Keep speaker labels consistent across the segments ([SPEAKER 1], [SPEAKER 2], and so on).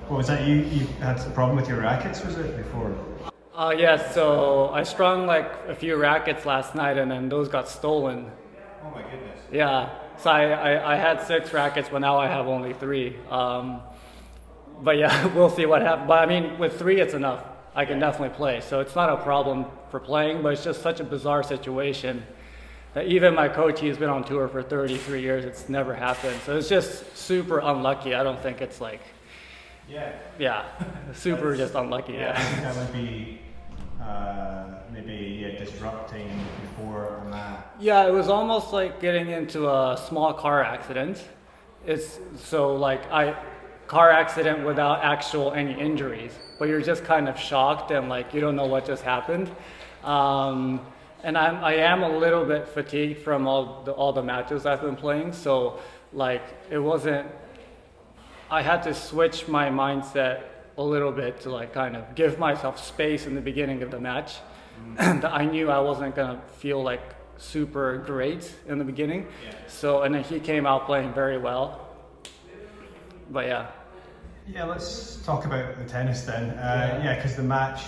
[SPEAKER 1] What was that? You had a problem with your rackets, was it, before?
[SPEAKER 2] Yeah, so I strung like a few rackets last night and then those got stolen.
[SPEAKER 1] Oh my goodness.
[SPEAKER 2] Yeah, so I had 6 rackets, but now I have only 3. But yeah, we'll see what happens. But I mean, with 3, it's enough. I can definitely play. So it's not a problem for playing, but it's just such a bizarre situation that even my coach, he's been on tour for 33 years, it's never happened. So it's just super unlucky. I don't think it's like, yeah, super just unlucky.
[SPEAKER 1] Yeah, I think that would be maybe disrupting before on that.
[SPEAKER 2] Yeah, it was almost like getting into a small car accident. It's so like car accident without actual any injuries, but you're just kind of shocked and like you don't know what just happened. And I am a little bit fatigued from all the matches I've been playing. So like it wasn't. I had to switch my mindset a little bit to like kind of give myself space in the beginning of the match. And I knew I wasn't gonna feel like super great in the beginning. So and then he came out playing very well. But yeah.
[SPEAKER 1] Yeah, let's talk about the tennis then. Because the match,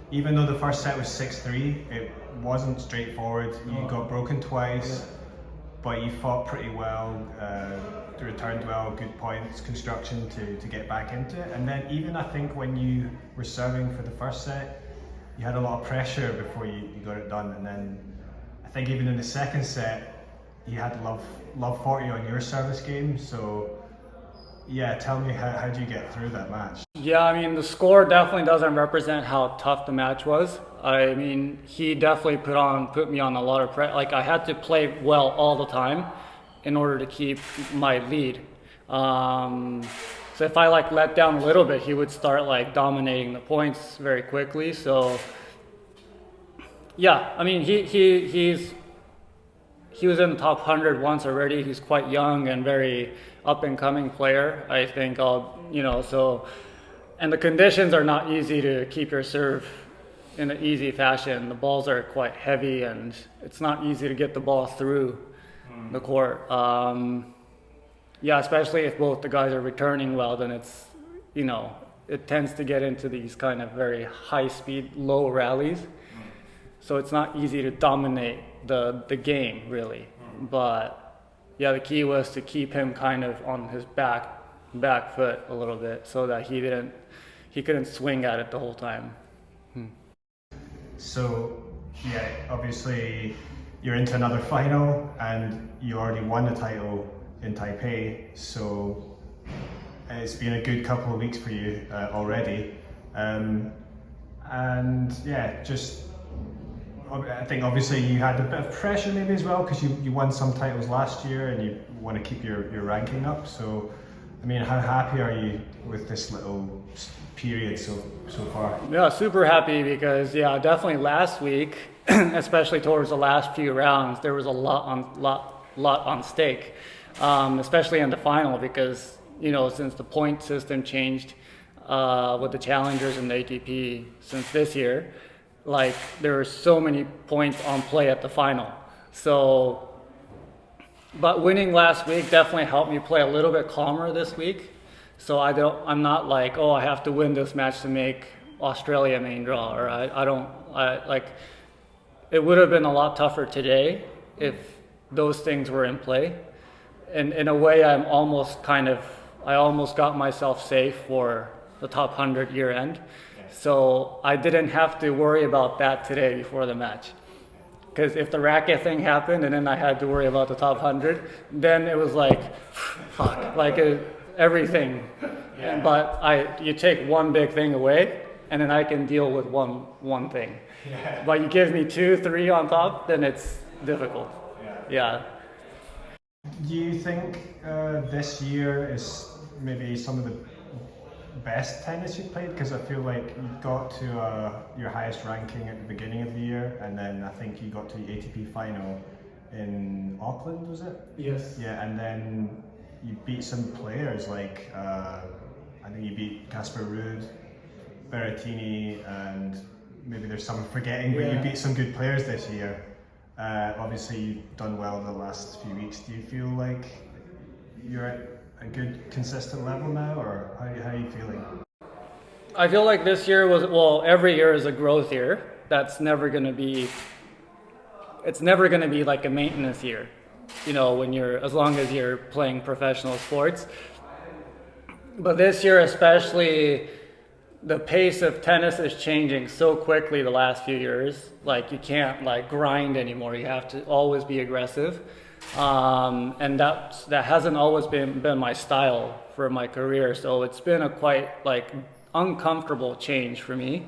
[SPEAKER 1] even though the first set was 6-3, it wasn't straightforward. You got broken twice, but you fought pretty well, returned well, good points, construction to get back into it. And then even I think when you were serving for the first set, you had a lot of pressure before you got it done. And then I think even in the second set, you had love 40 on your service game. So yeah, tell me how did you get through that match?
[SPEAKER 2] Yeah, I mean the score definitely doesn't represent how tough the match was. I mean he definitely put me on a lot of pressure. Like I had to play well all the time in order to keep my lead. So if I like let down a little bit, he would start like dominating the points very quickly. So yeah, I mean he was in the top 100 once already. He's quite young and very up and coming player. I think so. And the conditions are not easy to keep your serve in an easy fashion. The balls are quite heavy and it's not easy to get the ball through the court. Especially if both the guys are returning well, then it's, it tends to get into these kind of very high speed, low rallies. So it's not easy to dominate the game really. But yeah, the key was to keep him kind of on his back foot a little bit so that he couldn't swing at it the whole time.
[SPEAKER 1] So yeah, obviously you're into another final and you already won the title in Taipei, so it's been a good couple of weeks for you already. And yeah, I think obviously you had a bit of pressure maybe as well because you won some titles last year and you want to keep your ranking up. So, I mean, how happy are you with this little period so far?
[SPEAKER 2] Yeah, super happy because definitely last week, especially towards the last few rounds, there was a lot on stake, especially in the final because since the point system changed with the challengers and the ATP since this year. Like there were so many points on play at the final. So, but winning last week definitely helped me play a little bit calmer this week. So I'm not like, I have to win this match to make Australia main draw, or it would have been a lot tougher today if those things were in play. And in a way, I almost got myself safe for the top 100 year end. So I didn't have to worry about that today before the match. Because if the racket thing happened and then I had to worry about the top 100, then it was like, fuck, everything. Yeah. But you take one big thing away and then I can deal with one thing. Yeah. But you give me 2, 3 on top, then it's difficult. Yeah.
[SPEAKER 1] Do you think this year is maybe some of the best tennis you played? Because I feel like you got to your highest ranking at the beginning of the year, and then I think you got to the ATP final in Auckland, was it?
[SPEAKER 2] Yes.
[SPEAKER 1] Yeah, and then you beat some players like I think you beat Casper Ruud, Berrettini, and maybe there's some I'm forgetting, but you beat some good players this year. Obviously you've done well in the last few weeks. Do you feel like you're at a good consistent level now, or how are you feeling?
[SPEAKER 2] I feel like this year was, well, every year is a growth year. That's never going to be, it's never going to be like a maintenance year, you know, when you're, as long as you're playing professional sports. But this year especially, the pace of tennis is changing so quickly the last few years. Like you can't like grind anymore. You have to always be aggressive. And that hasn't always been my style for my career. So it's been a quite like uncomfortable change for me.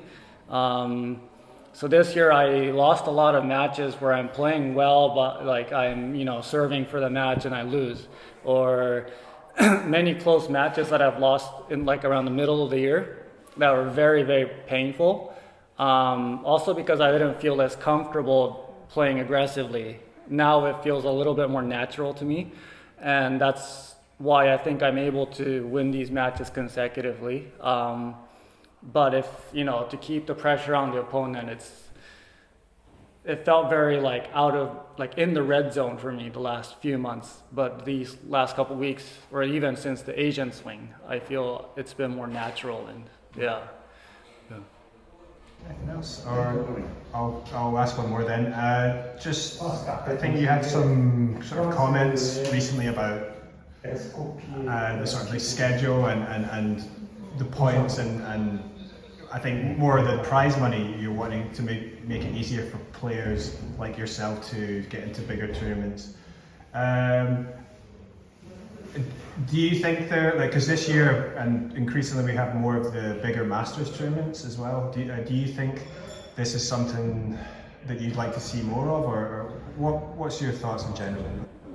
[SPEAKER 2] So this year I lost a lot of matches where I'm playing well, but like I'm, you know, serving for the match and I lose, or many close matches that I've lost in like around the middle of the year that were very, very painful. Also because I didn't feel as comfortable playing aggressively. Now it feels a little bit more natural to me, and that's why I think I'm able to win these matches consecutively. But if, you know, to keep the pressure on the opponent, it felt very like out of, like in the red zone for me the last few months. But these last couple of weeks, or even since the Asian swing, I feel it's been more natural, and yeah.
[SPEAKER 1] Anything else? Or I'll ask one more then. Just, I think you had some sort of comments recently about the sort of like schedule and the points and I think more of the prize money you're wanting to make it easier for players like yourself to get into bigger tournaments. Do you think because this year and increasingly we have more of the bigger Masters tournaments as well, do you think this is something that you'd like to see more of, or what's your thoughts in general?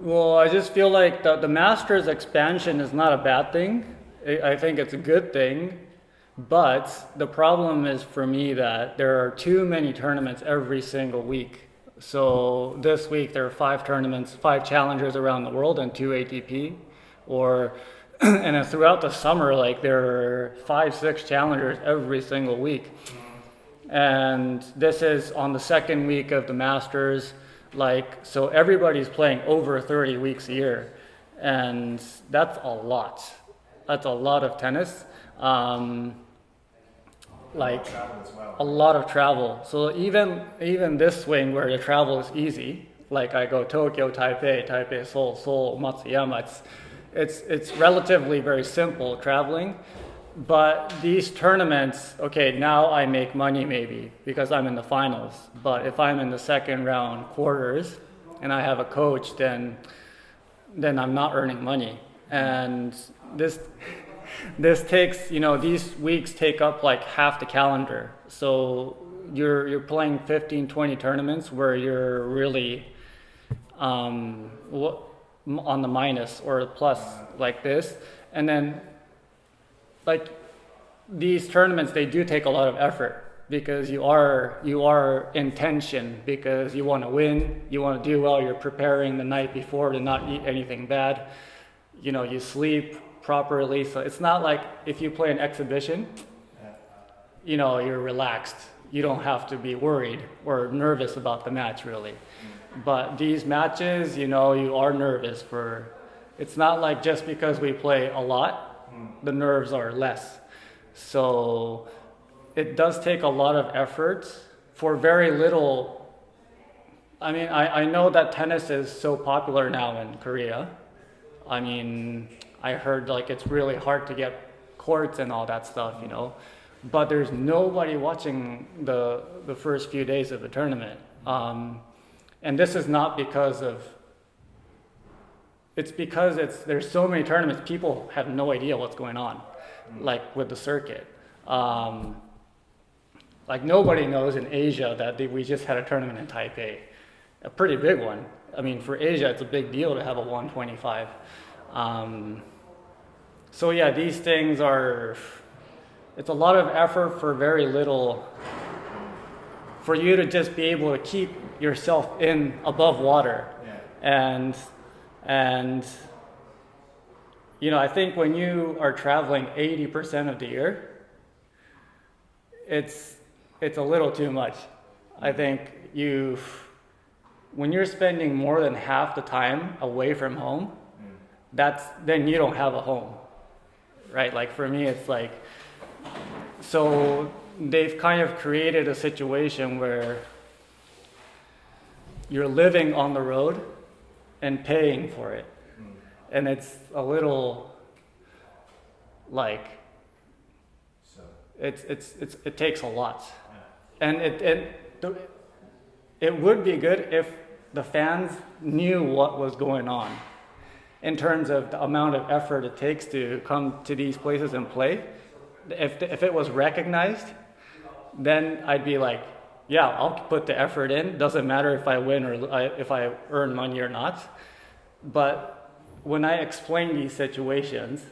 [SPEAKER 2] Well, I just feel like the Masters expansion is not a bad thing. I think it's a good thing, but the problem is for me that there are too many tournaments every single week. So this week there are 5 tournaments, 5 challengers around the world and 2 ATP. And then throughout the summer, like there are 5-6 challengers every single week. And this is on the second week of the Masters. Like, so everybody's playing over 30 weeks a year. And that's a lot. That's a lot of tennis. Like a lot of travel. So even this swing where the travel is easy, like I go Tokyo, Taipei, Seoul, Matsuyama, it's relatively very simple traveling. But these tournaments, okay, now I make money maybe because I'm in the finals. But if I'm in the second round quarters and I have a coach, then I'm not earning money. And this takes, you know, these weeks take up like half the calendar. So you're playing 15, 20 tournaments where you're really on the minus or the plus like this. And then like these tournaments, they do take a lot of effort because you are in tension because you want to win, you want to do well, you're preparing the night before to not eat anything bad. You know, you sleep properly. So it's not like if you play an exhibition, you know, you're relaxed. You don't have to be worried or nervous about the match really. But these matches, you know, you are nervous it's not like just because we play a lot, the nerves are less. So it does take a lot of effort for very little. I mean, I know that tennis is so popular now in Korea. I mean, I heard like it's really hard to get courts and all that stuff, you know. But there's nobody watching the first few days of the tournament. And this is not because it's because there's so many tournaments, people have no idea what's going on, like with the circuit. Like nobody knows in Asia that we just had a tournament in Taipei, a pretty big one. I mean, for Asia, it's a big deal to have a 125. So yeah, these things it's a lot of effort for very little, for you to just be able to keep yourself above water. Yeah. And you know, I think when you are traveling 80% of the year, it's a little too much. I think when you're spending more than half the time away from home, then you don't have a home, right? Like for me, it's like, so they've kind of created a situation where you're living on the road and paying for it. And it's a little like, it takes a lot. And it would be good if the fans knew what was going on in terms of the amount of effort it takes to come to these places and play. If it was recognized, then I'd be like, yeah, I'll put the effort in. Doesn't matter if I win or if I earn money or not. But when I explain these situations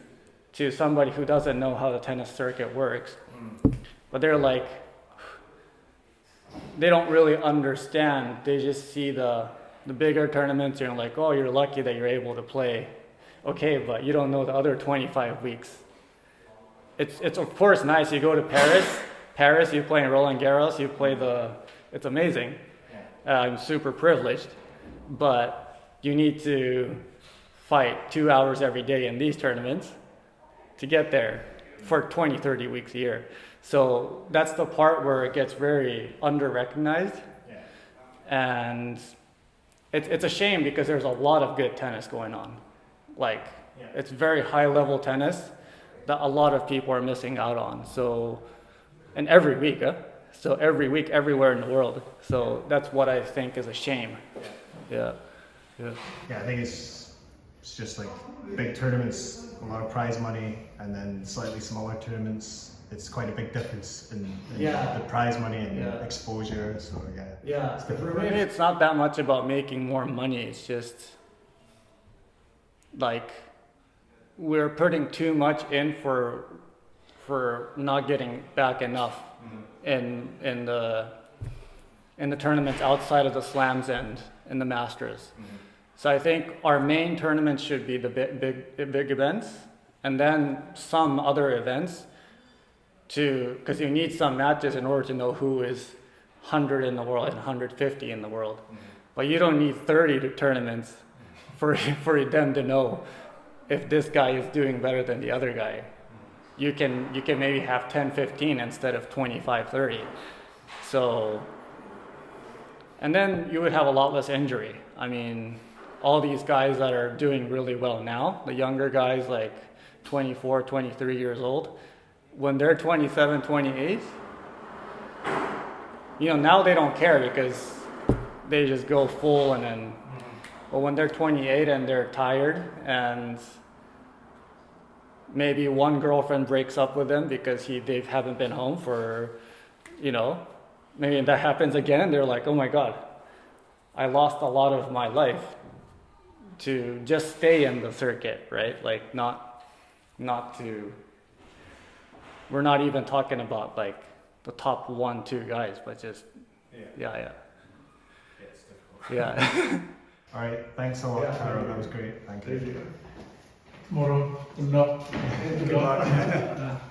[SPEAKER 2] to somebody who doesn't know how the tennis circuit works, but they're like, they don't really understand. They just see the bigger tournaments and like, oh, you're lucky that you're able to play. Okay, but you don't know the other 25 weeks. It's of course nice. You go to Paris, you play in Roland Garros, you play it's amazing. I'm super privileged, but you need to fight 2 hours every day in these tournaments to get there for 20, 30 weeks a year. So that's the part where it gets very under-recognized. And it's a shame because there's a lot of good tennis going on. Like, it's very high-level tennis that a lot of people are missing out on. So, and every week, so every week, everywhere in the world. So that's what I think is a shame. Yeah,
[SPEAKER 1] I think it's just like big tournaments, a lot of prize money, and then slightly smaller tournaments. It's quite a big difference in the prize money and exposure. So it's different.
[SPEAKER 2] For me, it's not that much about making more money. It's just like we're putting too much in for not getting back enough in the tournaments outside of the slams and in the Masters. So I think our main tournaments should be the big events, and then some other events, because you need some matches in order to know who is 100 in the world and 150 in the world. But you don't need 30 tournaments for them to know if this guy is doing better than the other guy. You can maybe have 10, 15 instead of 25, 30. So, and then you would have a lot less injury. I mean, all these guys that are doing really well now, the younger guys like 24, 23 years old, when they're 27, 28, now they don't care because they just go full and then, but when they're 28 and they're tired and maybe one girlfriend breaks up with them because they haven't been home for, maybe that happens again. They're like, oh my God, I lost a lot of my life to just stay in the circuit, right? Like not to, we're not even talking about like the top 1, 2 guys, but just, yeah.
[SPEAKER 1] It's difficult.
[SPEAKER 2] Yeah.
[SPEAKER 1] All right, thanks a lot, Taro. That was great. Thank you.
[SPEAKER 3] Tomorrow, good luck.
[SPEAKER 1] Good luck.